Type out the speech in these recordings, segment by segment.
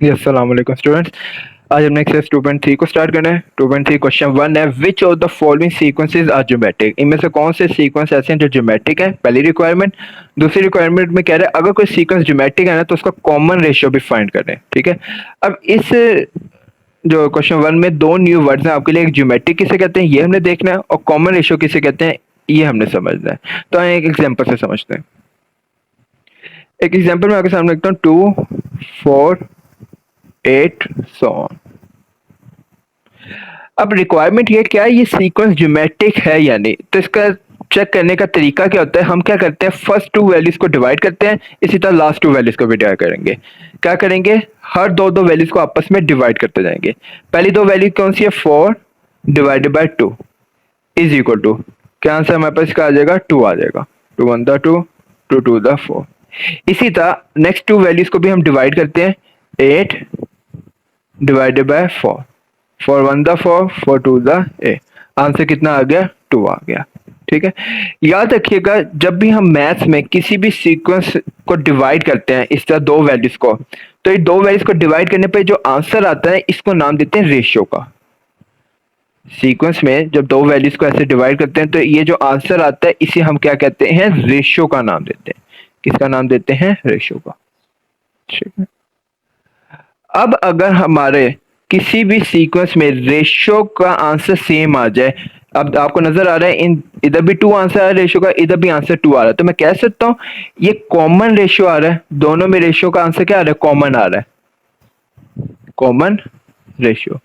जी, अस्सलाम वालेकुम स्टूडेंट्स। आज हमने एक्सरसाइज 2.3 को स्टार्ट करना है। 2.3 क्वेश्चन 1 है, which of the following sequences are geometric. इनमें से कौन से सीक्वेंस ऐसे हैं जो ज्योमेट्रिक है, पहली रिक्वायरमेंट। दूसरी रिक्वायरमेंट में कह रहे हैं अगर कोई सीक्वेंस ज्योमेट्रिक है ना तो उसका कॉमन रेशियो भी फाइंड करें। ठीक है, अब इस जो क्वेश्चन 1 में दो न्यू वर्ड्स हैं आपके लिए, एक ज्योमेट्रिक किसे कहते हैं ये हमने देखना है और कॉमन रेशियो किसे कहते हैं ये हमने समझना है। तो एक एग्जाम्पल से समझते हैं। एक एग्जाम्पल मैं आपके सामने रखता हूँ, 2 4 8 सो ऑन। अब रिक्वायरमेंट ये क्या है, ये सीक्वेंस ज्योमेट्रिक है या नहीं। तो इसका चेक करने का तरीका क्या होता है, हम क्या करते हैं फर्स्ट टू वैल्यूज को डिवाइड करते हैं, इसी तरह लास्ट टू वैल्यूज को भी डिवाइड करेंगे। क्या करेंगे, हर दो दो वैल्यूज को आपस में डिवाइड करते जाएंगे। पहली दो वैल्यू कौन सी है, 4 divided by 2 is equal to, क्या आंसर हमारे पास इसका आ जाएगा, 2 आ जाएगा। 2 1 द 2, 2 2 द 4। इसी तरह नेक्स्ट टू वैल्यूज को भी हम डिवाइड करते हैं, 8 divided by 4, 4 1 the 4, 4 2 the 8। Answer कितना आ गया, 2 आ गया। ठीक है, याद रखिएगा जब भी हम मैथ्स में किसी भी सीक्वेंस को डिवाइड करते हैं इस तरह दो वैल्यूज को, तो ये दो वैल्यूज को डिवाइड करने पे जो आंसर आता है इसको नाम देते हैं रेशियो का। सीक्वेंस में जब दो वैल्यूज को ऐसे डिवाइड करते हैं तो ये जो आंसर आता है इसे हम क्या कहते हैं, रेशियो का नाम देते हैं। किसका नाम देते हैं, रेशियो का। ठीक है, अब अगर हमारे किसी भी सीक्वेंस में रेशियो का आंसर सेम आ जाए, अब आपको नजर आ रहा है इन इधर भी 2 आंसर आ रहा है रेशियो का, इधर भी आंसर 2 आ रहा है, तो मैं कह सकता हूं ये कॉमन रेशियो आ रहा है। दोनों में रेशियो का आंसर क्या आ रहा है, कॉमन आ रहा है, कॉमन रेशियो।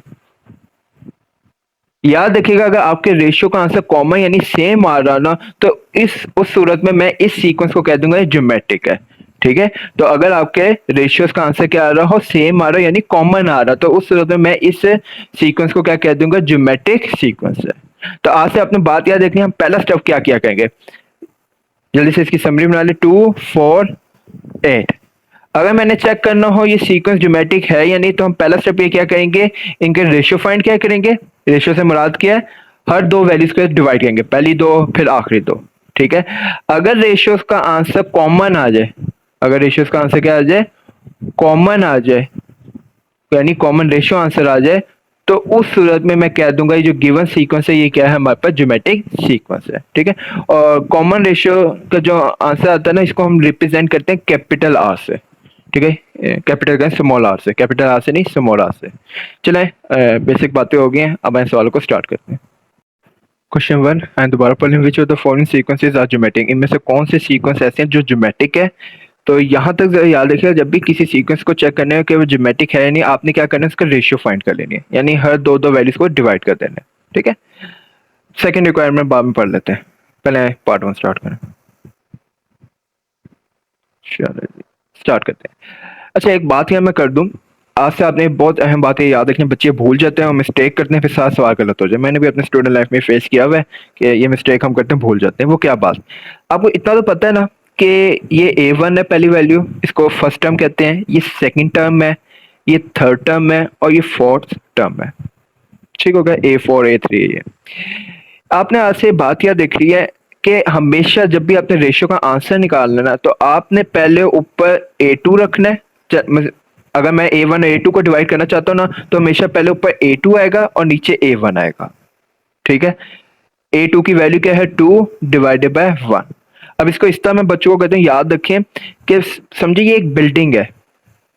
याद रखिएगा अगर आपके रेशियो का आंसर कॉमन यानी सेम आ रहा ना, तो इस उस सूरत में मैं इस सीक्वेंस को कह दूंगा ये ज्योमेट्रिक है। ठीक है, तो अगर आपके रेशियोज का आंसर क्या आ रहा हो, सेम आ रहा हो यानी कॉमन आ रहा, तो उस सूरत में मैं इस सीक्वेंस को क्या कह दूंगा, ज्योमेट्रिक सीक्वेंस है। तो आज से आपने बात याद रखनी है, हम पहला स्टेप क्या क्या कहेंगे, जल्दी से इसकी समरी बना ले। 2 4 8, अगर मैंने चेक करना हो ये सीक्वेंस ज्योमेट्रिक है या नहीं, तो हम पहला स्टेप ये क्या करेंगे, इनके रेशियो फाइंड क्या करेंगे। रेशियो से मुराद क्या है, हर दो वैल्यूज को डिवाइड करेंगे, पहली दो फिर आखिरी दो। ठीक है, अगर रेशियोज का आंसर कॉमन आ जाए, अगर रेशियोज का आंसर क्या आ जाए, कॉमन आ जाए, यानी कॉमन रेशियो आंसर आ जाए, तो उस सूरत में मैं कह दूंगा ये जो गिवन सीक्वेंस है ये क्या है, हमारे पास ज्योमेट्रिक सीक्वेंस है। ठीक है, और कॉमन रेशियो का जो आंसर आता है ना, इसको हम रिप्रेजेंट करते हैं कैपिटल आर से। ठीक है, कैपिटल का स्मॉल आर से, कैपिटल आर से नहीं स्मॉल आर से। चलें, बेसिक बातें हो गई हैं, अब हम सवालों को स्टार्ट करते हैं। क्वेश्चन 1 एंड दोबारा पढ़ लें, which of the following sequences are geometric. इनमें से कौन से सीक्वेंस ऐसे हैं जो ज्योमेट्रिक है। तो यहाँ तक याद रखिएगा जब भी किसी सीक्वेंस को चेक करने है कि वो ज्योमेट्रिक है या नहीं, आपने क्या करना है, उसका रेशियो फाइंड कर लेनी है, यानी हर दो दो वैल्यूज को डिवाइड कर देना है। ठीक है, सेकंड रिक्वायरमेंट बाद में पढ़ लेते हैं, पहले पार्ट 1 स्टार्ट करें। चलो जी, स्टार्ट करते हैं। अच्छा, एक बात यहाँ मैं कर दूं, आज से आपने बहुत अहम बातें याद रखनी, बच्चे भूल जाते हैं और मिस्टेक करते हैं, फिर साथ सवाल गलत हो जाए। मैंने भी अपने स्टूडेंट लाइफ में फेस किया हुआ है कि ये मिस्टेक हम करते हैं, भूल जाते हैं। वो क्या बात, आपको इतना तो पता है ना कि ये A1 है पहली वैल्यू, इसको फर्स्ट टर्म कहते हैं, ये सेकंड टर्म है, ये थर्ड टर्म है और ये फोर्थ टर्म है। ठीक हो गया, A4 A3 ये। आपने आज से बात याद देख ली है कि हमेशा जब भी आपने रेशियो का आंसर निकालना है ना, तो आपने पहले ऊपर A2 रखना है। अगर मैं A1 और A2 को डिवाइड करना चाहता हूँ ना, तो हमेशा पहले ऊपर A2 आएगा और नीचे A1 आएगा। ठीक है, A2 की वैल्यू क्या है, 2 डिवाइडेड बाय 1। अब इसको इस तरह मैं बच्चों को कहते हैं, याद रखें कि समझिए ये एक बिल्डिंग है,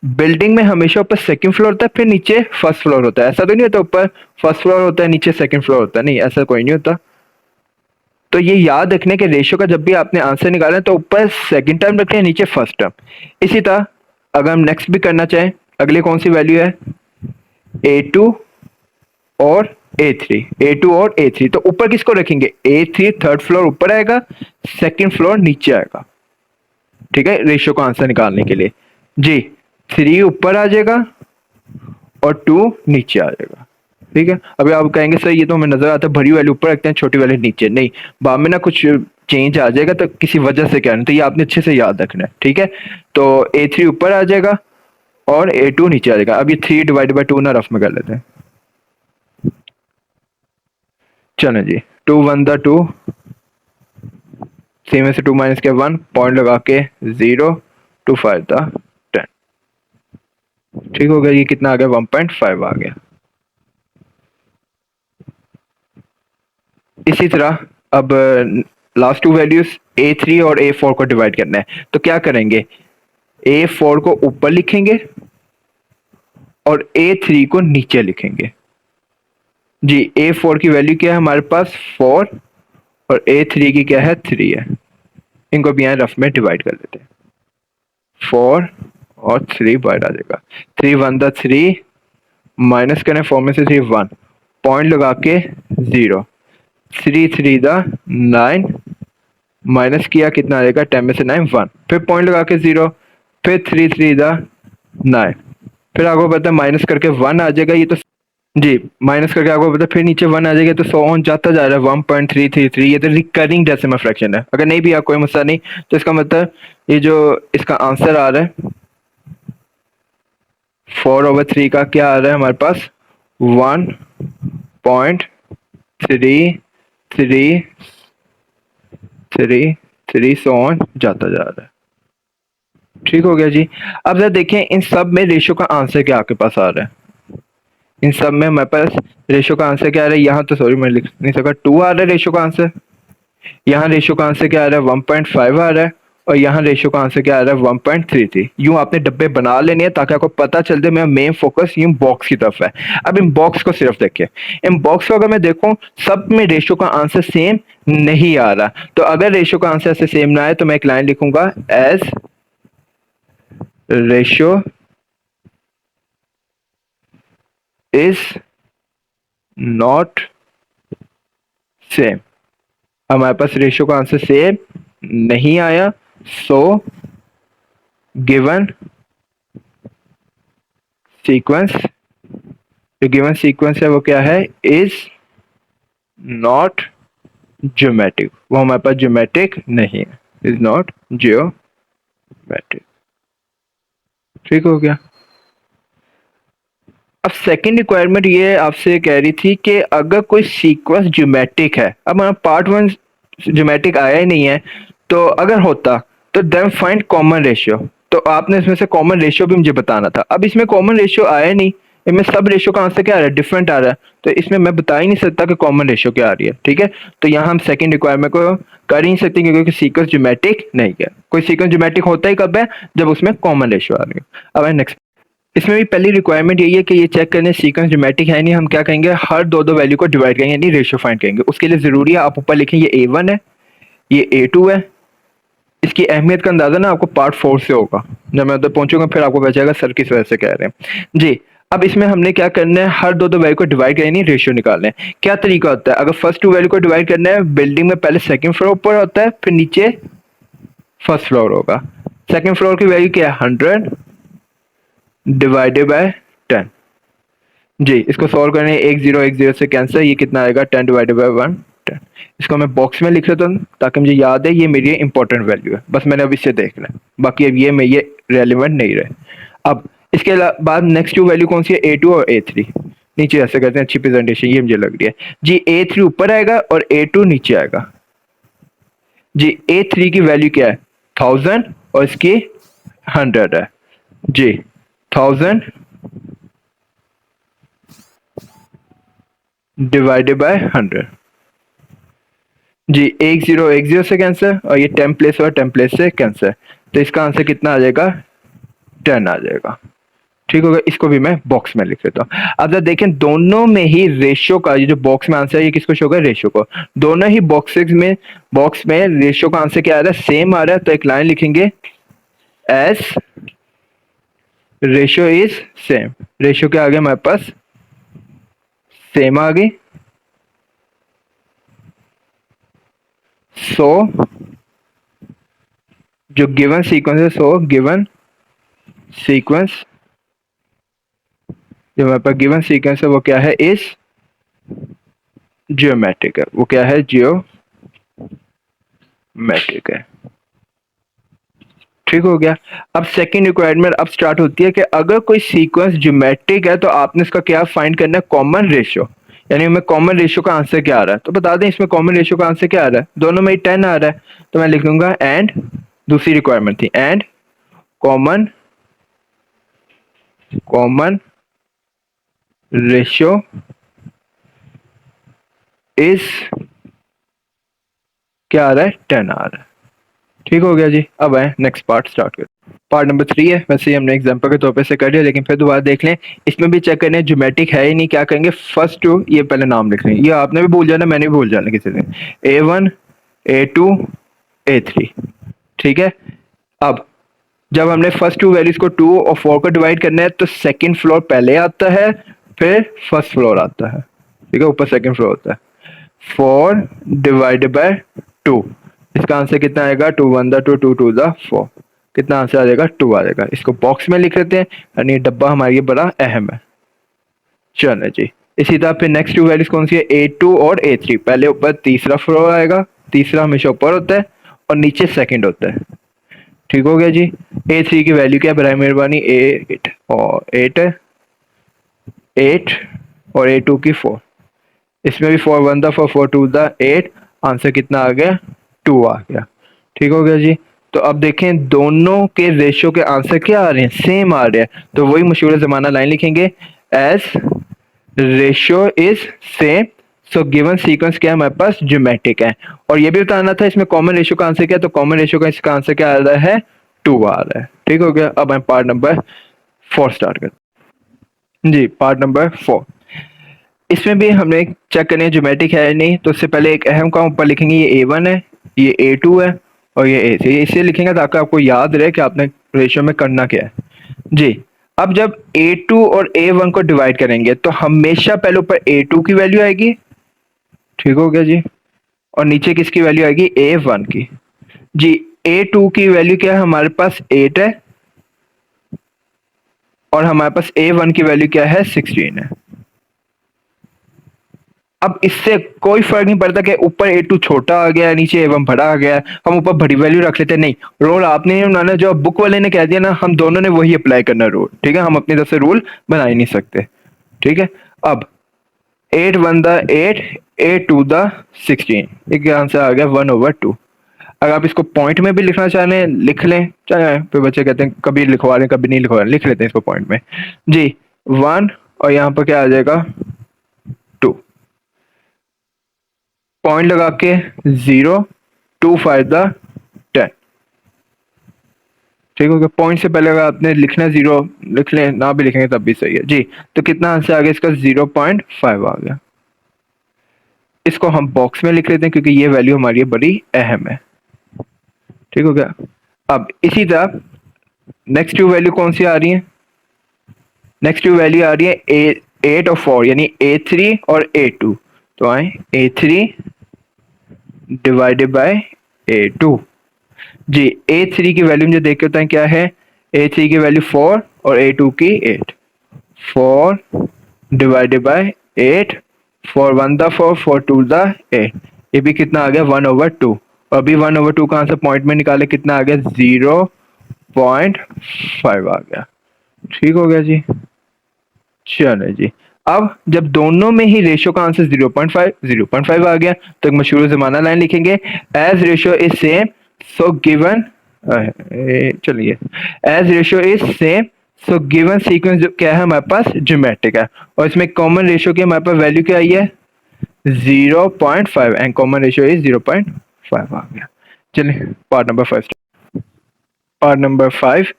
बिल्डिंग में हमेशा ऊपर सेकंड फ्लोर होता है, फिर नीचे फर्स्ट फ्लोर होता है। ऐसा तो नहीं होता ऊपर फर्स्ट फ्लोर होता है नीचे सेकंड फ्लोर होता है, नहीं ऐसा कोई नहीं होता। तो ये याद रखने के रेशियो का जब भी आपने आंसर निकाला है तो ऊपर सेकंड टर्म रखें, नीचे फर्स्ट टर्म। इसी तरह अगर हम नेक्स्ट भी करना चाहें, अगली कौन सी वैल्यू है, A2 और A3, A2 और A3, तो ऊपर किसको रखेंगे, A3 थर्ड फ्लोर ऊपर आएगा, सेकंड फ्लोर नीचे आएगा। ठीक है, रेशियो का आंसर निकालने के लिए जी, 3 ऊपर आ जाएगा और 2 नीचे आ जाएगा। ठीक है, अभी आप कहेंगे सर ये तो हमें नजर आता है बड़ी वैल्यू ऊपर रखते हैं छोटी वैल्यू नीचे, नहीं, बाद में ना कुछ चेंज आ जाएगा, तो किसी वजह से क्या है, तो ये आपने अच्छे से याद रखना है। ठीक है, तो A3 ऊपर आ जाएगा और A2 नीचे आ जाएगा। अब ये 3 डिवाइड बाई 2 ना रफ में कर लेते हैं। चलो जी, 2 1 द 2, 3 में से 2 माइनस के 1, पॉइंट लगा के 0, 2 5 द 10। ठीक हो गया, ये कितना आ गया 1.5 आ गया। इसी तरह अब लास्ट टू वैल्यूज A3 और A4 को डिवाइड करना है, तो क्या करेंगे, A4 को ऊपर लिखेंगे और A3 को नीचे लिखेंगे। जी, A4 की वैल्यू क्या है हमारे पास 4 और A3 की क्या है 3 है। इनको भी यहाँ रफ में डिवाइड कर देते हैं, 4 और 3 बाहर आ जाएगा, 3 1 द 3, माइनस करें 4 में से 3 1, पॉइंट लगा के 0, 3 3 द 9, माइनस किया कितना आ जाएगा 10 में से 9 1, फिर पॉइंट लगा के 0, फिर 3 3 द 9, फिर आपको पता है माइनस करके 1 आ जाएगा, ये तो जी माइनस करके आपको पता है फिर नीचे 1 आ जाएगा, तो 100 ऑन जाता जा रहा है 1.333, ये तो रिकरिंग डेसिमल फ्रैक्शन है। अगर नहीं भी आप कोई मसला नहीं, तो इसका मतलब ये जो इसका आंसर आ रहा है 4/3 का क्या आ रहा है हमारे पास 1.333 सो ऑन जाता जा रहा है। ठीक हो गया जी। अब जरा देखें इन सब में रेशो का आंसर क्या आपके पास आ रहा है, इन सब में हमारे पास रेशो का आंसर क्या आ रहा है, यहाँ तो सॉरी मैं लिख नहीं सका, 2 आ रहा है रेशो का आंसर, यहाँ रेशो का आंसर क्या आ रहा है 1.5 आ रहा है, और यहाँ रेशो का आंसर क्या आ रहा है 1.33। यूं आपने डब्बे बना लेने हैं ताकि आपको पता चल जाए मेरा मेन फोकस यूं बॉक्स की तरफ है। अब इन बॉक्स को सिर्फ देखिए, इन बॉक्स को अगर मैं देखूं सब में रेशो का आंसर सेम नहीं आ रहा, तो अगर रेशो का आंसर ऐसे सेम ना आए तो मैं एक लाइन लिखूंगा as ratio is not same. हमारे पास रेशियो का आंसर सेम नहीं आया, सो गिवन सीक्वेंस, जो गिवन सीक्वेंस है वो क्या है, इज नॉट ज्योमेट्रिक, वो हमारे पास ज्योमेट्रिक नहीं है, इज नॉट ज्योमेट्रिक। ठीक हो गया। अब सेकंड रिक्वायरमेंट ये आपसे कह रही थी कि अगर कोई सीक्वेंस ज्योमेट्रिक है, अब हमारा पार्ट 1 ज्योमेट्रिक आया ही नहीं है, तो अगर होता तो देन फाइंड कॉमन रेशियो, तो आपने इसमें से कॉमन रेशियो भी मुझे बताना था। अब इसमें कॉमन रेशियो आया नहीं, इनमें सब रेशियो का आंसर क्या आ रहा है, डिफरेंट आ रहा है, तो इसमें मैं बता ही नहीं सकता कि कॉमन रेशियो क्या आ रही है। ठीक है, तो यहाँ हम सेकंड रिक्वायरमेंट को कर ही नहीं सकते क्योंकि सीक्वेंस ज्योमेट्रिक नहीं है। कोई सीक्वेंस ज्योमेट्रिक होता ही कब है, जब उसमें कॉमन रेशियो आ रही है। अब नेक्स्ट, इसमें भी पहली रिक्वायरमेंट यही है कि ये चेक करने सीक्वेंस ज्योमेट्रिक है नहीं, हम क्या करेंगे हर दो वैल्यू को डिवाइड करेंगे यानी रेशियो फाइंड करेंगे। उसके लिए जरूरी है आप ऊपर लिखें ये A1 है, ये A2 है। इसकी अहमियत का अंदाजा ना आपको पार्ट 4 से होगा, जब मैं उधर पहुंचूंगा फिर आपको पता चलेगा सर किस वजह से कह रहे हैं जी। अब इसमें हमने क्या करना है, हर दो वैल्यू को डिवाइड करनी है, रेशियो निकालना है। क्या तरीका होता है, अगर फर्स्ट 2 वैल्यू को डिवाइड करना है, बिल्डिंग में पहले सेकंड फ्लोर ऊपर होता है, फिर नीचे फर्स्ट फ्लोर होगा। सेकंड फ्लोर की वैल्यू क्या है 100 डिवाइडेड बाय 10 जी। इसको सॉल्व करने 1 0 से कैंसिल, ये कितना आएगा 10 डिवाइडेड बाय 1 10। इसको मैं बॉक्स में लिख लेता हूँ ताकि मुझे याद है ये मेरी इंपॉर्टेंट वैल्यू है, बस मैंने अब इससे देखना है, बाकी अब ये रेलिवेंट नहीं रहे। अब इसके बाद नेक्स्ट 2 वैल्यू कौन सी है, A2 और A3। नीचे ऐसे करते हैं, अच्छी प्रेजेंटेशन ये मुझे लग रही है जी। A3 ऊपर आएगा और A2 नीचे आएगा जी। A3 की वैल्यू क्या है 1000 और इसकी 100 है जी। 1000 डिवाइडेड बाय 100 जी। 1 0 से कैंसर, और ये 10 प्लेस और 10 प्लेस से कैंसर, तो इसका आंसर कितना आ जाएगा 10 आ जाएगा। ठीक होगा, इसको भी मैं बॉक्स में लिख लेता हूँ। अब जब देखें दोनों में ही रेशियो का, ये जो बॉक्स में आंसर है ये किसको शो कर, रेशियो को। दोनों ही बॉक्स में रेशियो का आंसर क्या आ रहा है, सेम आ रहा है, तो एक लाइन लिखेंगे S ratio is same. Ratio क्या आ गया हमारे पास, सेम आ गई, सो जो गिवन सीक्वेंस है, सो गिवन सीक्वेंस, जो हमारे पास गिवन सीक्वेंस है वो क्या है, इस जियोमेट्रिक है, वो क्या है जियोमेट्रिक है। ठीक हो गया। अब सेकंड रिक्वायरमेंट अब स्टार्ट होती है कि अगर कोई सीक्वेंस ज्योमेट्रिक है तो आपने इसका क्या फाइंड करना है, कॉमन रेशियो, यानी हमें कॉमन रेशियो का आंसर क्या आ रहा है। तो बता दें इसमें कॉमन रेशियो का आंसर क्या आ रहा है, दोनों में 10 आ रहा है, तो मैं लिख दूंगा एंड, दूसरी रिक्वायरमेंट थी and common common ratio is क्या आ रहा है, 10 आ रहा है। ठीक हो गया जी। अब आए नेक्स्ट पार्ट स्टार्ट कर। पार्ट नंबर 3 है, वैसे ही हमने एग्जांपल के तौर पे से कर लिया, लेकिन फिर दोबारा देख लें, इसमें भी चेक करने ज्योमेट्रिक है ही नहीं। क्या करेंगे, फर्स्ट टू ये पहले नाम लिख लें, ये आपने भी भूल जाना, मैंने भी भूल जाना किसी दिन। A1 A2 A3, ठीक है। अब जब हमने फर्स्ट टू वैल्यूज को 2 और 4 को डिवाइड करना है, तो सेकंड फ्लोर पहले आता है, फिर फर्स्ट फ्लोर आता है, ठीक है, ऊपर सेकंड फ्लोर होता है। 4 डिवाइडेड बाय 2, इसका आंसर कितना आएगा, 2 1 2 2 2 4, कितना आंसर आ जाएगा, 2 आ जाएगा। इसको बॉक्स में लिख लेते हैं, यानी ये डब्बा हमारे लिए बड़ा अहम है। चलो जी। इसी तरह फिर नेक्स्ट टू वैल्यूज कौन सी है, A2 और A3, पहले ऊपर तीसरा फ्लोर आएगा, तीसरा हमेशा ऊपर होता है और नीचे सेकंड होता है। ठीक हो गया जी। A3 की वैल्यू क्या है, बराए मेहरबानी, 8 और 8 है, 8 और A2 की 4, इसमें भी 4 1 4 4 2 8, आंसर कितना आ गया, 2 आ गया। ठीक हो गया जी। तो अब देखें दोनों के रेशियो के आंसर क्या आ रहे हैं, सेम आ रहे हैं, तो वही मशहूर जमाना लाइन लिखेंगे, as ratio is same, so given sequence क्या है हमारे पास, ज्योमेट्रिक है। और ये भी बताना था इसमें कॉमन रेशियो का आंसर क्या है, तो कॉमन रेशियो का इसका आंसर क्या आ रहा है, 2 आ रहा है। ठीक हो गया। अब हम पार्ट नंबर 4 स्टार्ट करते हैं जी। पार्ट नंबर 4, इसमें भी हमने चेक करने ज्योमेट्रिक है नहीं, तो उससे पहले एक अहम काम ऊपर लिखेंगे, ये A1 है, ये A2 है और ये A3, इसलिए लिखेंगे ताकि आपको याद रहे कि आपने रेशियो में करना क्या है जी। अब जब A2 और A1 को डिवाइड करेंगे, तो हमेशा पहले ऊपर A2 की वैल्यू आएगी, ठीक हो गया जी, और नीचे किसकी वैल्यू आएगी, A1 की जी। A2 की वैल्यू क्या है, हमारे पास 8 है, और हमारे पास A1 की वैल्यू क्या है, 16 है। अब इससे कोई फर्क नहीं पड़ता कि ऊपर A2 छोटा आ गया, नीचे A1 बड़ा आ गया, हम ऊपर बड़ी वैल्यू रख लेते, नहीं, रूल आपने नहीं बनाना, जो बुक वाले ने कह दिया ना, हम दोनों ने वही अप्लाई करना रूल, ठीक है, हम अपनी तरफ से रूल बना ही नहीं सकते। ठीक है। अब 8 1 8, 8 2 16, एक आंसर आ गया 1/2। अगर आप इसको पॉइंट में भी लिखना चाह रहे हैं लिख लें, चाहे फिर बच्चे कहते हैं कभी लिखवा रहे हैं कभी नहीं लिखवा रहे, लिख लेते हैं इसको पॉइंट में जी। 1 और यहाँ पर क्या आ जाएगा, 2, पॉइंट लगा के 0, 2 5 10। ठीक हो गया। पॉइंट से पहले अगर आपने लिखना 0 लिख लें, ना भी लिखेंगे तब भी सही है जी। तो कितना आंसर आ गया इसका, 0.5 आ गया। इसको हम बॉक्स में लिख लेते हैं क्योंकि ये वैल्यू हमारी बड़ी अहम है। ठीक हो गया। अब इसी तरह नेक्स्ट टू वैल्यू कौन सी आ रही है, नेक्स्ट टू वैल्यू आ रही है 8 और 4, यानी A3 और A2। तो आए A3 divided by A2 ji. A3 की वैल्यू मुझे देख के बताएं क्या है, A3 की वैल्यू 4 और A2 की 8, 4 डिवाइडेड बाय 8, 4 1 4 4 2 8, ये भी कितना आ गया, 1/2। और अभी 1/2 का आंसर पॉइंट में निकाले, कितना आ गया, 0.5 आ गया। ठीक हो गया जी। चलो जी। अब जब दोनों में ही रेशियो का आंसर 0.5 आ गया, तो एक मशहूर जमाना लाइन लिखेंगे, as ratio is same, so given, चलिए, as ratio is same, so given sequence जो क्या है हमारे पास, ज्योमेट्रिक है। और इसमें कॉमन रेशियो की हमारे पास वैल्यू क्या आई है, 0.5, एंड कॉमन रेशियो इज 0.5 आ गया। चलिए पार्ट नंबर 5। पार्ट नंबर 5,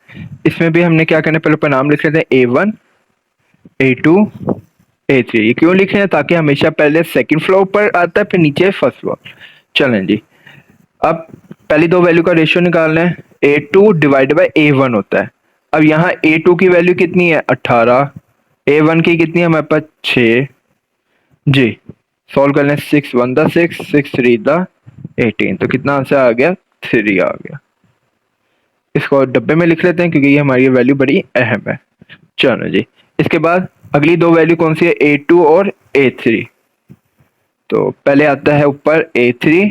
इसमें भी हमने क्या करना है, पहले ऊपर नाम लिख लेते हैं, A1 A2 A3। ये क्यों लिख रहे हैं, ताकि हमेशा पहले सेकंड फ्लोर पर आता है, फिर नीचे फर्स्ट फ्लोर। चलें जी। अब पहली दो वैल्यू का रेशियो निकालना है, A2 डिवाइडेड बाय A1 होता है। अब यहाँ A2 की वैल्यू कितनी है, 18, A1 की कितनी है हमारे पास, 6 जी। सॉल्व कर लें, 6 1 6, 6 3 18, तो कितना आंसर आ गया, 3 आ गया। इसको डब्बे में लिख लेते हैं क्योंकि ये हमारी वैल्यू बड़ी अहम है। चलो जी। इसके बाद अगली दो वैल्यू कौन सी है, A2 और A3। तो पहले आता है ऊपर A3,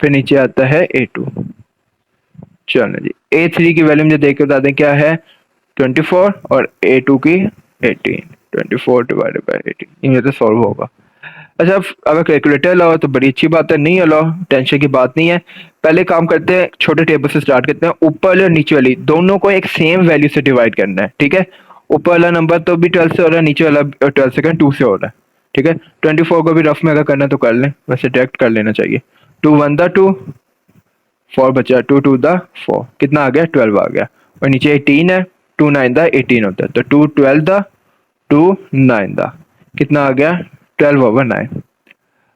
फिर नीचे आता है A2। चलो जी। A3 की वैल्यू मुझे देख के बता दें क्या है, 24, और A2 की 18, 24 डिवाइडेड बाय 18, ये तो सॉल्व होगा। अच्छा, अगर कैलकुलेटर अलाउ तो बड़ी अच्छी बात है, नहीं अलाउ टेंशन की बात नहीं है। पहले काम करते हैं, छोटे टेबल से स्टार्ट करते हैं, ऊपर वाली और नीचे वाली दोनों को एक सेम वैल्यू से डिवाइड करना है, ठीक है। ऊपर वाला नंबर तो भी 12 से हो रहा है, नीचे वाला 12 सेकंड 2 से हो रहा है, ठीक है। 24 को भी रफ में अगर करना है तो कर लें, वैसे डायरेक्ट कर लेना चाहिए। 2 1 द 2, 4 बचा, 2 2 द 4, कितना आ गया 12 आ गया। और नीचे 18 है, 2 9 द 18 होता है, तो 2 12 द 2 9 द, कितना आ गया 12/9।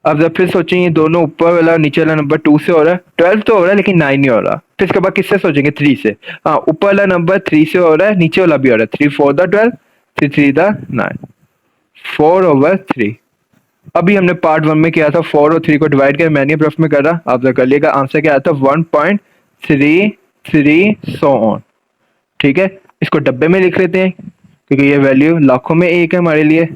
अब जब फिर सोचेंगे दोनों ऊपर वाला नीचे वाला नंबर 2 से हो रहा है, 12 तो हो रहा है लेकिन 9 नहीं हो रहा, फिर इसके बाद किससे सोचेंगे 3 से। हाँ, ऊपर वाला नंबर 3 से हो रहा है, नीचे वाला भी हो रहा है, 3 4 द 12, 3 3 द 9, 4/3। अभी हमने पार्ट 1 में किया था 4 और 3 को डिवाइड कर, मैंने प्रश्न में करा, आप जरा कर लिएगा। आंसर क्या आया था 1.33 सो ऑन, ठीक है। इसको डब्बे में लिख लेते हैं क्योंकि ये वैल्यू लाखों में एक है हमारे लिए,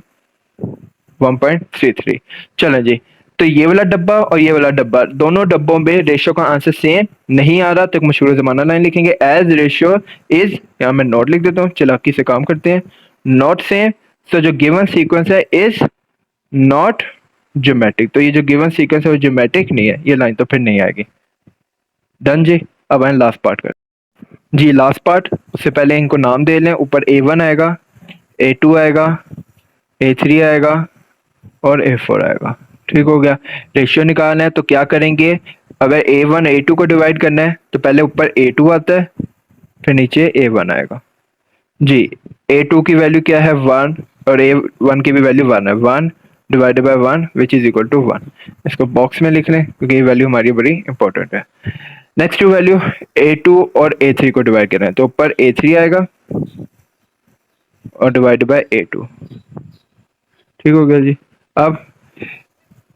1.33। चलें जी, तो ये वाला डब्बा और ये वाला डब्बा, दोनों डब्बों में रेशियो का आंसर सेम नहीं आ रहा, तो एक मशहूर जमाना लाइन लिखेंगे, एज रेशियो इज, यहाँ मैं नोट लिख देता हूँ, चालाकी से काम करते हैं, नॉट सेम, सो जो गिवन सीक्वेंस है इज नॉट ज्योमेट्रिक, तो ये जो गिवन सीक्वेंस है वो ज्योमेट्रिक नहीं है, ये लाइन तो फिर नहीं आएगी। डन जी। अब आए लास्ट पार्ट कर जी, लास्ट पार्ट। उससे पहले इनको नाम दे लें, ऊपर A1 आएगा, A2 आएगा, A3 आएगा और A4 आएगा, ठीक हो गया। रेशियो निकालना है तो क्या करेंगे, अगर A1 A2 को डिवाइड करना है तो पहले ऊपर A2 आता है, फिर नीचे A1 आएगा जी। A2 की वैल्यू क्या है 1, और A1 की भी वैल्यू 1 है, 1 divided by 1 which is equal to 1। इसको बॉक्स में लिख लें क्योंकि ये वैल्यू हमारी बड़ी इंपॉर्टेंट है। नेक्स्ट वैल्यू A2 और A3 को डिवाइड करना है, तो ऊपर A3 आएगा और डिवाइड बाय A2, ठीक हो गया जी। अब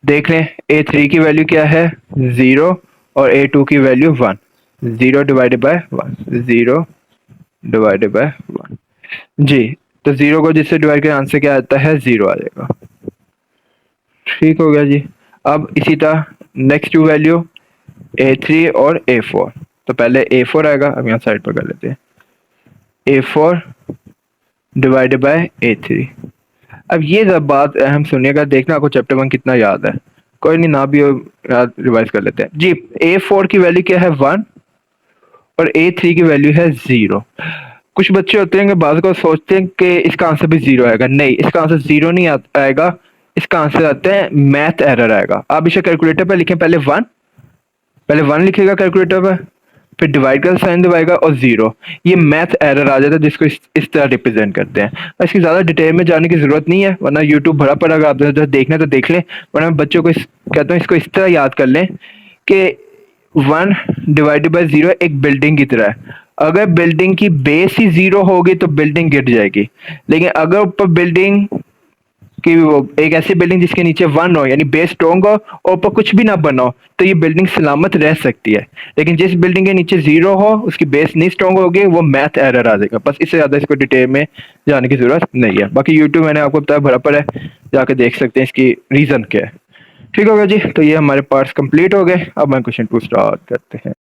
देख लें A3 की वैल्यू क्या है 0 और A2 की value 1, 0 divided by 1, 0 divided by 1 जी। तो 0 को जिससे डिवाइड करें आंसर क्या आता है 0 आ जाएगा, ठीक हो गया जी। अब इसी तरह नेक्स्ट टू वैल्यू A3 और A4, तो पहले A4 आएगा, अब यहाँ साइड पर कर लेते हैं, A4 डिवाइडेड बाय A3। अब ये जब बात अहम सुनिएगा, देखना आपको चैप्टर 1 कितना याद है, कोई नहीं ना भी हो याद, रिवाइज कर लेते हैं जी। A4 की वैल्यू क्या है 1 और A3 की वैल्यू है 0। कुछ बच्चे होते हैं कि बाद को सोचते हैं कि इसका आंसर भी 0 आएगा, नहीं, इसका आंसर 0 नहीं आएगा, इसका आंसर आता है मैथ एरर आएगा। आप इसे कैलकुलेटर पर लिखें, पहले 1, पहले 1 लिखेगा कैलकुलेटर पर, फिर डिवाइड का साइन दबाएगा और 0, ये मैथ एरर आ जाता है जिसको इस तरह रिप्रेजेंट करते हैं। इसकी ज़्यादा डिटेल में जाने की ज़रूरत नहीं है, वरना यूट्यूब भरा पड़ा, अगर आप जो देखना है तो देख लें, वरना बच्चों को कहता हूँ इसको इस तरह याद कर लें कि 1 डिवाइडेड बाय 0 एक बिल्डिंग की तरह है। अगर बिल्डिंग की बेस ही 0 होगी तो बिल्डिंग गिर जाएगी, लेकिन अगर ऊपर बिल्डिंग कि वो एक ऐसी बिल्डिंग जिसके नीचे 1 हो, यानी बेस स्ट्रॉन्ग हो और ऊपर कुछ भी ना बना हो, तो ये बिल्डिंग सलामत रह सकती है। लेकिन जिस बिल्डिंग के नीचे 0 हो, उसकी बेस नहीं स्ट्रॉन्ग होगी, वो मैथ एरर आ जाएगा। बस इससे ज़्यादा इसको डिटेल में जाने की ज़रूरत नहीं है। बाकी यूट्यूब मैंने आपको बताया भरा पड़ा है, जाके देख सकते हैं इसकी रीज़न क्या है। ठीक हो गया जी, तो ये हमारे पार्ट्स कंप्लीट हो गए। अब मैं क्वेश्चन 2 स्टार्ट करते हैं।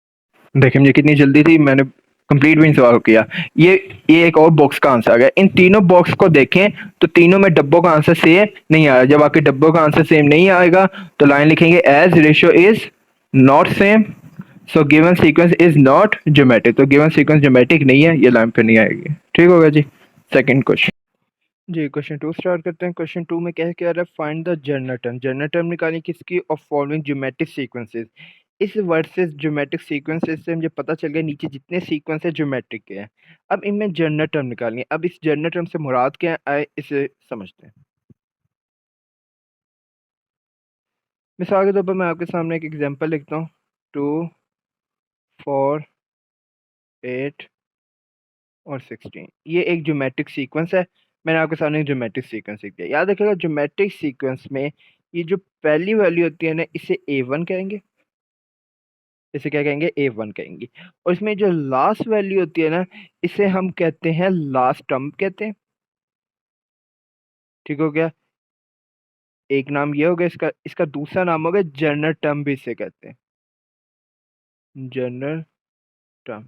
देखिए मुझे कितनी जल्दी थी, मैंने कंप्लीट भी नहीं सवाल किया। ये एक और बॉक्स का आंसर आ गया। इन तीनों बॉक्स को देखें तो तीनों में डब्बों का आंसर सेम नहीं आया। जब आपके डब्बों का आंसर सेम नहीं आएगा तो लाइन लिखेंगे as ratio is not same, so given sequence is not geometric. तो गिवन सीक्वेंस ज्योमेट्रिक नहीं है, ये लाइन पे नहीं आएगी। ठीक होगा जी। सेकंड क्वेश्चन जी, क्वेश्चन 2 स्टार्ट करते हैं। क्वेश्चन 2 में क्या कह रहा है, find the general term. General term निकालें किसकी, ऑफ फॉलोइंग ज्योमेट्रिक सीक्वेंसेस। इस वर्ड से ज्योमेट्रिक सीक्वेंसेस से मुझे पता चल गया नीचे जितने सीक्वेंस है ज्योमेट्रिक के हैं। अब इनमें जनरल टर्म निकालनी है। अब इस जनरल टर्म से मुराद क्या है, आए इसे समझते हैं। मिसाल के तौर पर मैं आपके सामने एक एग्जांपल लिखता हूँ, 2 4 8 और 16। ये एक ज्योमेट्रिक सीक्वेंस है। मैंने आपके सामने एक ज्योमेट्रिक सीक्वेंस लिख दिया। याद रखिएगा ज्योमेट्रिक सीक्वेंस में ये जो पहली वैल्यू होती है ना, इसे A1 कहेंगे, इसे क्या कहेंगे A1 कहेंगे। और इसमें जो लास्ट वैल्यू होती है ना, इसे हम कहते हैं लास्ट टर्म कहते हैं। ठीक हो गया, एक नाम ये हो गया इसका। इसका दूसरा नाम हो गया जनरल टर्म, भी इसे कहते हैं जनरल टर्म।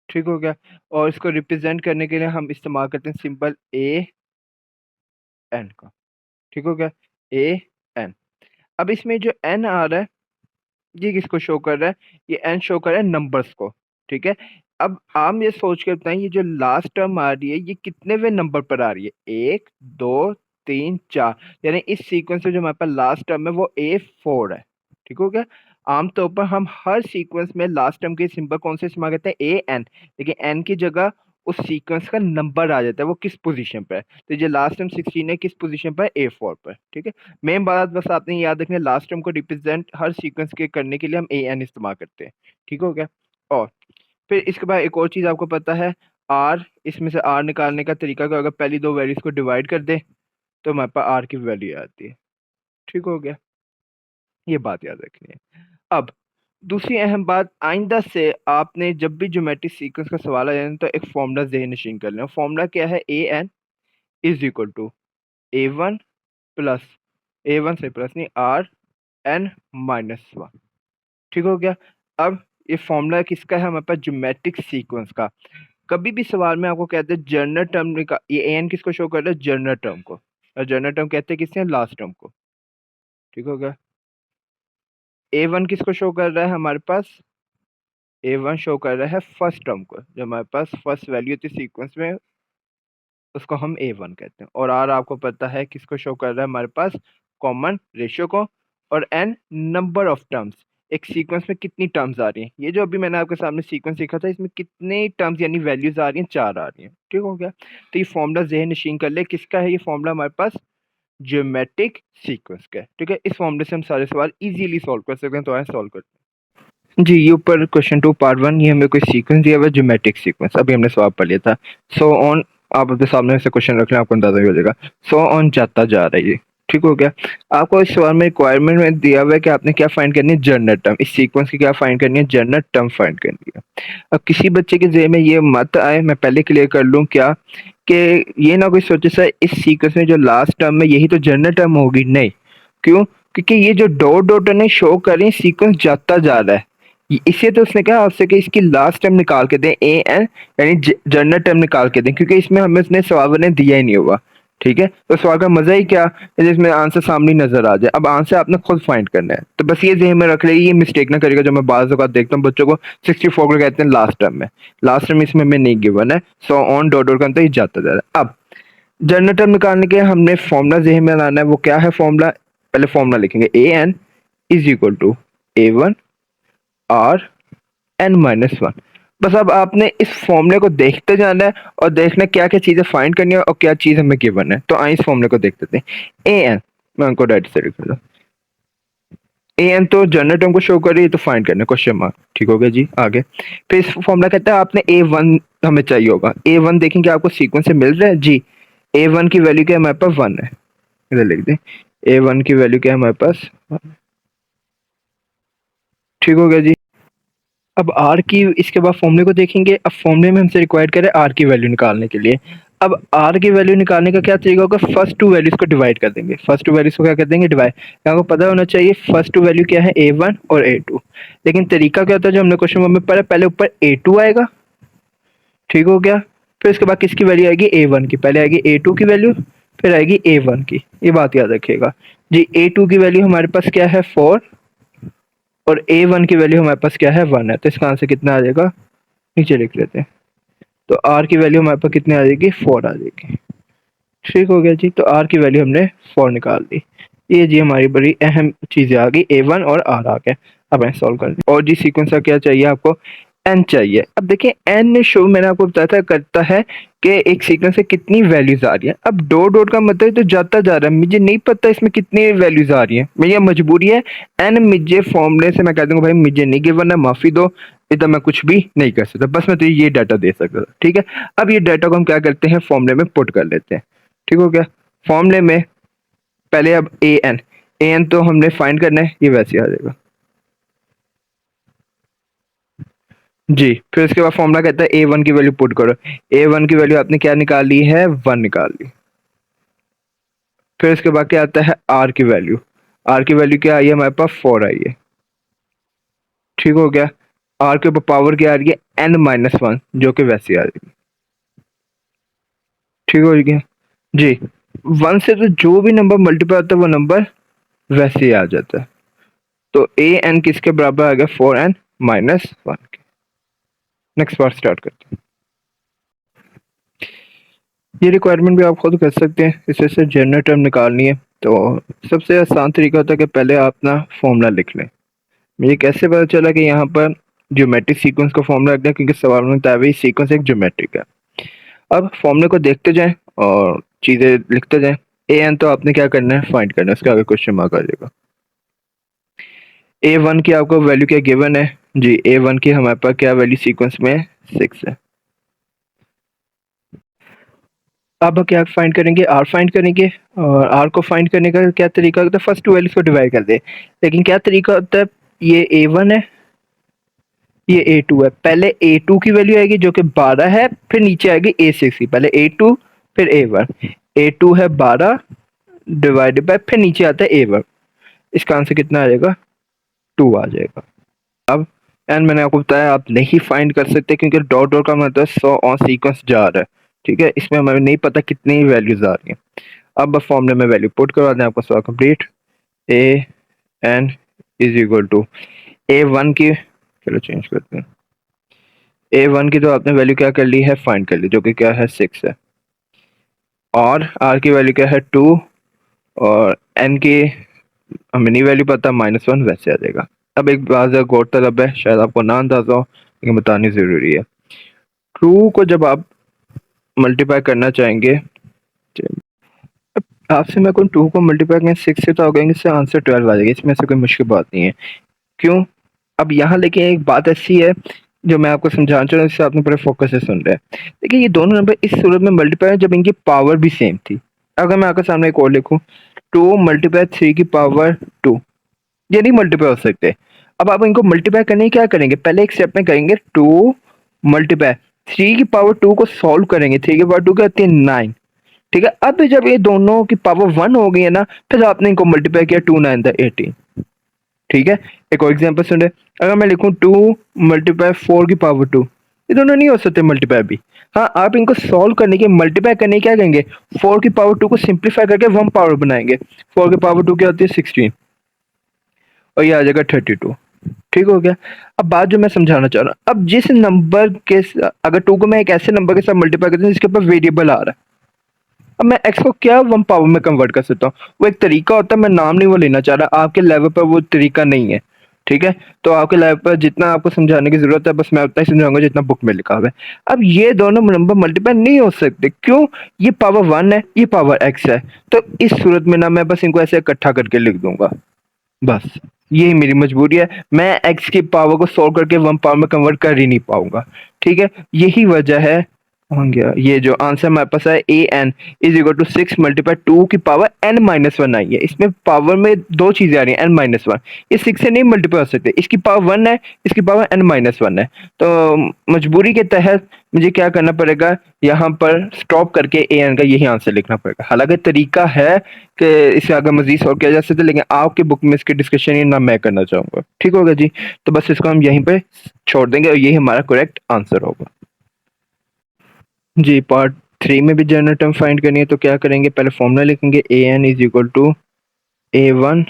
ठीक हो गया, और इसको रिप्रेजेंट करने के लिए हम इस्तेमाल करते हैं सिंबल AN का। ठीक हो गया, AN। अब इसमें जो N आ रहा है, ये किसको शो कर रहा है, ये N शो कर रहा है नंबर्स को। ठीक है, अब हम ये सोच के बताएं ये जो लास्ट टर्म आ रही है ये कितनेवें नंबर पर आ रही है, 1 2 3 4, यानी इस सीक्वेंस में जो हमारे पास लास्ट टर्म है वो A4 है। ठीक हो गया। आमतौर पर हम हर सीक्वेंस में लास्ट टर्म के सिंबल कौन से इस्तेमाल करते हैं, AN, लेकिन एन की जगह उस सीक्वेंस का नंबर आ जाता है वो किस पोजीशन पर है। तो ये लास्ट टर्म 16 है, किस पोजीशन पर, A4 पर। ठीक है। मेन बात बस आपने याद रखना है, लास्ट टर्म को रिप्रेजेंट हर सीक्वेंस के करने के लिए हम AN इस्तेमाल करते हैं। ठीक हो गया। और फिर इसके बाद एक और चीज आपको पता है, आर, इसमें से आर निकालने का तरीका क्या, अगर पहली दो वैल्यूज को डिवाइड कर दे तो हमारे पास आर की वैल्यू आती है। ठीक हो गया। ये बात याद रखनी है। अब दूसरी अहम बात, आइंदा से आपने जब भी ज्योमेट्रिक सीक्वेंस का सवाल आए तो एक फॉर्मूला ज़हन नशीन कर लेना। फॉर्मूला क्या है, AN = A1 प्लस A1 से प्लस नहीं, Rn-1। ठीक हो गया। अब ये फॉर्मूला किसका है, हमारे पास ज्योमेट्रिक सीक्वेंस का। कभी भी सवाल में आपको कहते हैं जर्नल टर्म का, ये एन किसको शो कर रहा है, जर्नल टर्म को, और जर्नल टर्म कहते हैं किससे, लास्ट टर्म को। ठीक हो गया। A1 किसको शो कर रहा है, हमारे पास A1 शो कर रहा है फर्स्ट टर्म को, जो हमारे पास फर्स्ट वैल्यू थी सीक्वेंस में उसको हम A1 कहते हैं। और आर आपको पता है किसको शो कर रहा है, हमारे पास कॉमन रेशियो को। और एन नंबर ऑफ टर्म्स, एक सीक्वेंस में कितनी टर्म्स आ रही हैं। ये जो अभी मैंने आपके सामने सीक्वेंस लिखा था इसमें कितने टर्म्स यानी वैल्यूज आ रही हैं, 4 आ रही हैं। ठीक हो गया। तो ये फॉर्मूला ज़हन नशीन कर ले, किसका है ये फॉर्मूला, हमारे पास ज्योमेट्रिक सीक्वेंस का है। ठीक है। इस फॉर्मूले से हम सारे सवाल इजीली सॉल्व कर सकते हैं, तो आए सॉल्व करते हैं। जी, ये ऊपर क्वेश्चन 2 पार्ट 1, ये हमें कोई सीक्वेंस दिया हुआ है, ज्योमेट्रिक सीक्वेंस, अभी हमने सवाल पढ़ लिया था। सो ऑन, आप अपने सामने से क्वेश्चन रख लें, आपको अंदाजा हो जाएगा। सो ऑन जाता जा रहा है ये। ठीक हो गया। आपको इस सवाल में रिक्वायरमेंट में दिया हुआ है कि आपने क्या फाइंड करनी है, जर्नल टर्म, इस सीक्वेंस की क्या फाइंड करनी है, जर्नल टर्म फाइंड करनी है। अब किसी बच्चे के ज़हन में ये मत आए, मैं पहले क्लियर कर लूँ क्या, कि ये ना कोई सोचे सर इस सीक्वेंस में जो लास्ट टर्म है यही तो जर्नल टर्म होगी, नहीं। क्यों, क्योंकि ये जो डॉट डॉट ने शो कर रही है सीक्वेंस जाता जा रहा है, इसे तो उसने कहा आपसे कि इसकी लास्ट टर्म निकाल के दें, AN, यानी जर्नल टर्म निकाल के दें, क्योंकि इसमें हमें उसने सवाल ने दिया ही नहीं होगा। ठीक है। तो सवाल का मजा ही क्या, जिसमें आंसर सामने नजर आ जाए। अब आंसर आपने खुद फाइंड करना है, तो बस ये ज़हन में रख ले, ये मिस्टेक ना करेगा। जब मैं बाज़ औक़ात देखता हूँ बच्चों को 64 को कहते हैं लास्ट टर्म में, लास्ट टर्म इसमें हमें नहीं गिवन है। सो ऑन डॉट डॉट का ही जाता जा रहा है। अब जनरल टर्म निकालने के हमने फॉर्मूला ज़हन में लाना है, वो क्या है फॉर्मूला, पहले फॉर्मूला लिखेंगे, AN = A1 Rn-1। बस अब आपने इस फॉर्मूले को देखते जाना है और देखना क्या क्या चीजें फाइंड करनी है और क्या चीज हमें गिवन है। तो आइए इस फॉर्मूले को देखते हैं। AN, मैं उनको डायरेक्ट से लिख देता हूं। AN तो जनरल टर्म को शो कर रही है, तो फाइंड करना है, क्वेश्चन मार्क। ठीक हो गया जी। आगे फिर इस फॉर्मूला कहता है आपने A1 हमें चाहिए होगा। A1 देखेंगे आपको सीक्वेंस से मिल रहा है जी। A1 की वैल्यू क्या है, हमारे पास 1 है, इधर लिख दें। A1 की वैल्यू क्या है हमारे पास 1। ठीक हो गया जी। अब आर की, इसके बाद फॉर्मूले को देखेंगे। अब फॉर्मूले में हमसे रिक्वायर्ड करे आर की वैल्यू निकालने के लिए। अब आर की वैल्यू निकालने का क्या तरीका होगा, फर्स्ट टू वैल्यूज को डिवाइड कर देंगे। फर्स्ट टू वैल्यूज को क्या कर देंगे, डिवाइड। आपको पता होना चाहिए फर्स्ट टू वैल्यू क्या है, A1 और A2। लेकिन तरीका क्या होता है, जो हमने क्वेश्चन में पढ़ा, पहले ऊपर A2 आएगा। ठीक हो गया। फिर उसके बाद किसकी वैल्यू आएगी, A1 की। पहले आएगी A2 की वैल्यू, फिर आएगी A1 की। ये बात याद रखिएगा जी। A2 की वैल्यू हमारे पास क्या है, 4, और A1 की वैल्यू हमारे पास क्या है, 1 है। तो इसका आंसर कितना आ जाएगा, नीचे लिख लेते हैं। तो R की वैल्यू हमारे पास कितनी आ जाएगी, 4 आ जाएगी। ठीक हो गया जी। तो R की वैल्यू हमने 4 निकाल दी। ये जी हमारी बड़ी अहम चीजें आ गई, A1 और R आ गए। अब मैं सॉल्व कर दी। और जी सीक्वेंस का क्या चाहिए आपको, N चाहिए। अब देखिए N शो मैंने आपको बताया था करता है कि एक सीक्वेंस से कितनी वैल्यूज आ रही है। अब डॉट डॉट का मतलब तो जाता जा रहा है, मुझे नहीं पता इसमें कितनी वैल्यूज आ रही है, मेरी मजबूरी है N मुझे फॉर्मूले से मैं कह दूंगा भाई मुझे नहीं गिवन है, माफी दो, इधर मैं कुछ भी नहीं कर सकता, बस मैं तो ये डाटा दे सकता था। ठीक है। अब ये डाटा को हम क्या करते हैं, फॉर्मूले में पुट कर लेते हैं। ठीक हो गया। फॉर्मूले में पहले अब AN तो हमने फाइंड करना है, ये वैसे आ जाएगा जी। फिर उसके बाद फॉर्मूला कहता है A1 की वैल्यू पुट करो। A1 की वैल्यू आपने क्या निकाल ली है, 1 निकाल ली। फिर उसके बाद क्या आता है, R की वैल्यू। R की वैल्यू क्या आई है, हमारे पास 4 आई है। ठीक हो गया। R के ऊपर पावर क्या आ रही है, N-1, जो कि वैसे आ रही है। ठीक हो गया जी। 1 से तो जो भी नंबर मल्टीप्लाई होता है वो नंबर वैसे ही आ जाता है। तो AN किसके बराबर आ गया, 4N-1 के। नेक्स्ट पार्ट स्टार्ट करते हैं। ये रिक्वायरमेंट भी आप खुद कर सकते हैं। इससे से जनरल टर्म निकालनी है तो सबसे आसान तरीका होता है कि पहले आप ना फॉर्मूला लिख लें। मुझे कैसे पता चला कि यहाँ पर ज्योमेट्रिक सीक्वेंस का फॉर्मूला रख दिया, क्योंकि सवाल में बताया हुआ सीक्वेंस एक ज्योमेट्रिक है। अब फॉर्मूले को देखते जाएं और चीज़ें लिखते जाएं। ए एन तो आपने क्या करना है, फाइंड करना है, उसके आगे क्वेश्चन मार्क आ जाएगा। ए वन की आपको वैल्यू क्या गिवन है जी, ए वन की हमारे पास क्या वैल्यू सीक्वेंस में 6 है। अब क्या फाइंड करेंगे, आर फाइंड करेंगे। और आर को फाइंड करने का क्या तरीका होता है, फर्स्ट टू वैल्यूज को डिवाइड कर दे। लेकिन क्या तरीका होता है, ये ए वन है, ये ए टू है। पहले ए टू की वैल्यू आएगी जो कि 12 है, फिर नीचे आएगी ए सिक्स की। पहले ए टू फिर ए वन। ए टू है 12 डिवाइडेड बाय, फिर नीचे आता है ए वन। इसका आंसर कितना आ जाएगा, 2 आ जाएगा। अब एंड मैंने आपको बताया आप नहीं फाइंड कर सकते, क्योंकि डॉट डॉट का मतलब 100 ऑन सीक्वेंस जा रहा है। ठीक है, इसमें हमें नहीं पता कितनी वैल्यूज आ रही हैं। अब बस फॉर्मूले में वैल्यू पुट करवा दें, आपका सवाल complete. A N is equal to A one की, चलो चेंज करते हैं। ए वन की तो आपने वैल्यू क्या कर ली है, फाइंड कर ली, जो कि क्या है 6 है। और आर की वैल्यू क्या है 2, और एन की हमें नहीं वैल्यू पता, -1 वैसे आ जाएगा। अब एक बात गौर तलब है, शायद आपको ना अंदाजा हो लेकिन बतानी ज़रूरी है। ट्रू को जब आप मल्टीप्लाई करना चाहेंगे, आपसे मैं कोई 2 को मल्टीप्लाई करें 6 से तो हो गएंगे, इससे आंसर 12 आ जाएगा। इसमें से कोई मुश्किल बात नहीं है। क्यों, अब यहाँ लेकिन एक बात ऐसी है जो मैं आपको समझाना चाह रहा हूँ, इससे आपने पूरे फोकस से सुन रहे हैं। देखिए ये दोनों नंबर इस सूरत में मल्टीप्लाई है जब इनकी पावर भी सेम थी। अगर मैं आपके सामने एक और लिखूँ, 2 मल्टीप्लाई 3 की पावर 2, ये नहीं मल्टीप्लाई हो सकते। अब आप इनको मल्टीप्लाई करने की क्या करेंगे, पहले एक स्टेप में करेंगे 2 मल्टीप्लाई 3 की पावर 2 को सॉल्व करेंगे। 3 की पावर 2 क्या होती है 9। ठीक है, अब जब ये दोनों की पावर 1 हो गई है ना, फिर आपने इनको मल्टीप्लाई किया 2 9 18। ठीक है, एक और एग्जांपल सुन। अगर मैं लिखूं 2 मल्टीप्लाई 4 की पावर 2, ये दोनों नहीं हो सकते मल्टीप्लाई भी। हाँ, आप इनको सॉल्व करने के मल्टीप्लाई करने की क्या करेंगे, 4 की पावर 2 को सिंप्लीफाई करके 1 पावर बनाएंगे। 4 की पावर 2 क्या होती है 16, और ये आ जाएगा 32। ठीक हो गया। अब बात जो मैं समझाना चाह रहा हूँ, अब जिस नंबर के अगर 2 को मैं एक ऐसे नंबर के साथ मल्टीप्लाई करता हूँ जिसके ऊपर वेरिएबल आ रहा है, अब मैं एक्स को क्या 1 पावर में कन्वर्ट कर सकता हूँ। वो एक तरीका होता है, मैं नाम नहीं वो लेना चाह रहा, आपके लेवल पर वो तरीका नहीं है। ठीक है, तो आपके लेवल पर जितना आपको समझाने की जरूरत है बस मैं उतना ही समझाऊंगा जितना बुक में लिखा हुआ है। अब ये दोनों नंबर मल्टीप्लाई नहीं हो सकते, क्यों, ये पावर 1 है, ये पावर एक्स है। तो इस सूरत में ना मैं बस इनको ऐसे इकट्ठा करके लिख दूंगा, बस यही मेरी मजबूरी है। मैं एक्स की पावर को सॉल्व करके 1 पावर में कन्वर्ट कर ही नहीं पाऊंगा। ठीक है, यही वजह है। हो गया, ये जो आंसर हमारे पास है a N is equal to 6 multiply 2 की पावर n-1 आई है। इसमें पावर में दो चीजें आ रही हैं, n-1, ये 6 से नहीं मल्टीप्लाई हो सकते। इसकी पावर 1 है, इसकी पावर n-1 है। तो मजबूरी के तहत मुझे क्या करना पड़ेगा, यहाँ पर स्टॉप करके ए एन का यही आंसर लिखना पड़ेगा। हालांकि तरीका है कि इसे आगे मजीद सॉल्व किया जा सकता है, लेकिन आपके बुक में इसकी डिस्कशन ही ना मैं करना चाहूंगा। ठीक होगा जी, तो बस इसको हम यहीं पे छोड़ देंगे और यही हमारा करेक्ट आंसर होगा। जी, पार्ट 3 में भी जनरल टर्म फाइंड करनी है तो क्या करेंगे, पहले फॉर्मूला लिखेंगे a N is equal to A one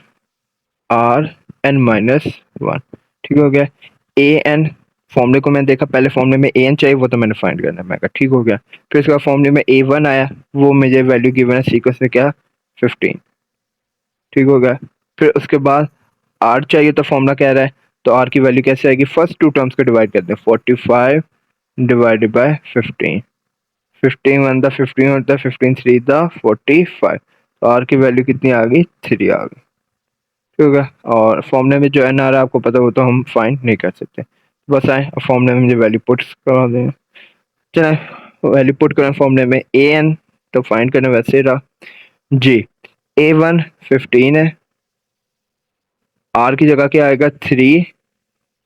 r n -1। ठीक हो गया। ए एन फॉर्मूले को मैंने देखा, पहले फॉर्मूले में ए एन चाहिए, वो तो मैंने फाइंड करना है, मैं कहा ठीक हो गया। फिर उसके बाद फॉर्मूले में ए वन आया, वो मुझे वैल्यू गिवन है सीक्वेंस में क्या 15। ठीक हो गया। फिर उसके बाद आर चाहिए तो फॉर्मूला कह रहा है, तो आर की वैल्यू कैसे आएगी, फर्स्ट 2 टर्म्स को डिवाइड करते हैं, 45 डिवाइडेड बाय 15। 15 वन द 15 होता है, 15 थ्री द 45। तो आर की वैल्यू कितनी आ गई, 3 आ गई। ठीक है, और फॉर्मूले में जो एन आ रहा है आपको पता हो तो हम फाइंड नहीं कर सकते। बस आए फॉर्मूले में मुझे वैल्यू पुट करवा दें। चले वैल्यू पुट करें फॉर्मूले में, ए एन तो फाइंड करने वैसे रहा जी, ए वन 15 है, आर की जगह क्या आएगा 3,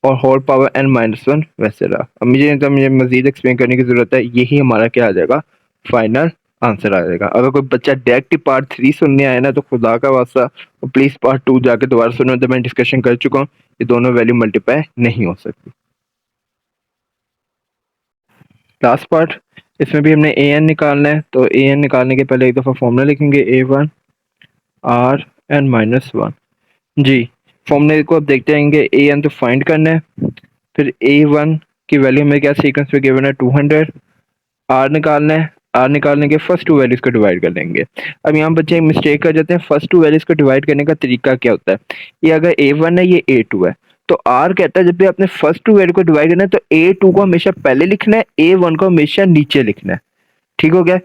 और होल पावर n-1 वैसे रहा। अब मुझे मजीद एक्सप्लेन करने की जरूरत है, यही हमारा क्या आ जाएगा, फाइनल आंसर आ जाएगा। अगर कोई बच्चा डायरेक्ट पार्ट 3 सुनने आया ना तो खुदा का वास्ता प्लीज पार्ट 2 जाके दोबारा सुनो, तो मैं डिस्कशन कर चुका हूँ, ये दोनों वैल्यू मल्टीप्लाई नहीं हो सकती। लास्ट पार्ट, इसमें भी हमने ए एन निकालना है, तो ए एन निकालने के पहले एक दफ़ा फॉर्मूला लिखेंगे, ए वन आर n-1 जी। फॉर्मूले को अब देखते रहेंगे, ए एन तो फाइंड करना है, फिर ए वन की वैल्यू हमें क्या सीक्वेंस पे गिवन है 200। आर निकालना है, आर निकालने के फर्स्ट टू वैल्यूज को डिवाइड कर लेंगे। अब यहाँ बच्चे मिस्टेक कर जाते हैं, फर्स्ट टू वैल्यूज को डिवाइड करने का तरीका क्या होता है। ये अगर A1 है, ये A2 है, तो आर कहता है जब भी आपने फर्स्ट टू वैल्यू को डिवाइड करना है तो A2 को हमेशा पहले लिखना है, A1 को हमेशा नीचे लिखना है। ठीक हो गया।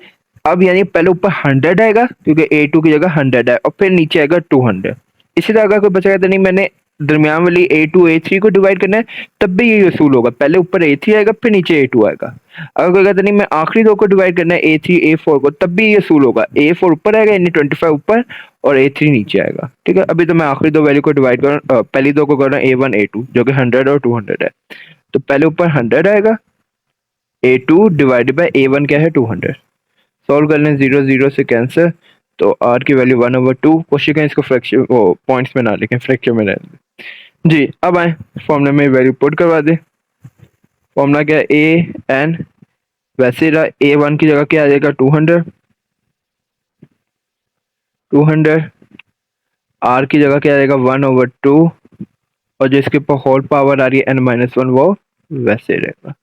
अब यानी पहले ऊपर 100 आएगा क्योंकि A2 की जगह 100 है, और फिर नीचे आएगा 200। इसी तरह अगर कोई बच्चा कहता नहीं मैंने दरमियान वाली A2 A3 को डिवाइड करना है, तब भी यही असूल होगा, पहले ऊपर A3 आएगा फिर नीचे A2 आएगा। अगर कोई कहता नहीं मैं आखिरी दो को डिवाइड करना है A3 A4 को, तब भी ये असूल होगा, A4 ऊपर आएगा यानी 25 ऊपर और A3 नीचे आएगा। ठीक है, अभी तो मैं आखिरी दो वैल्यू को डिवाइड कर पहली दो को कर रहा हूँ A1 A2 जो कि 100 और 200 है। तो पहले ऊपर 100 आएगा, A2 डिवाइडेड बाय A1 क्या है 200। सॉल्व कर लें, 0 0 से कैंसिल, तो आर की वैल्यू 1/2। कोशिश करें इसको फ्रैक्शन वो पॉइंट्स में ना लिखें, फ्रैक्शन में रहने जी। अब आए फॉर्मूला में वैल्यू पुट करवा दे। फॉर्मूला क्या है, ए एन, वैसे रहा A1 की जगह क्या आ जाएगा 200, 200। आर की जगह क्या आ जाएगा 1/2, और जिसके ऊपर होल पावर आ रही है n-1 वो वैसे रहेगा।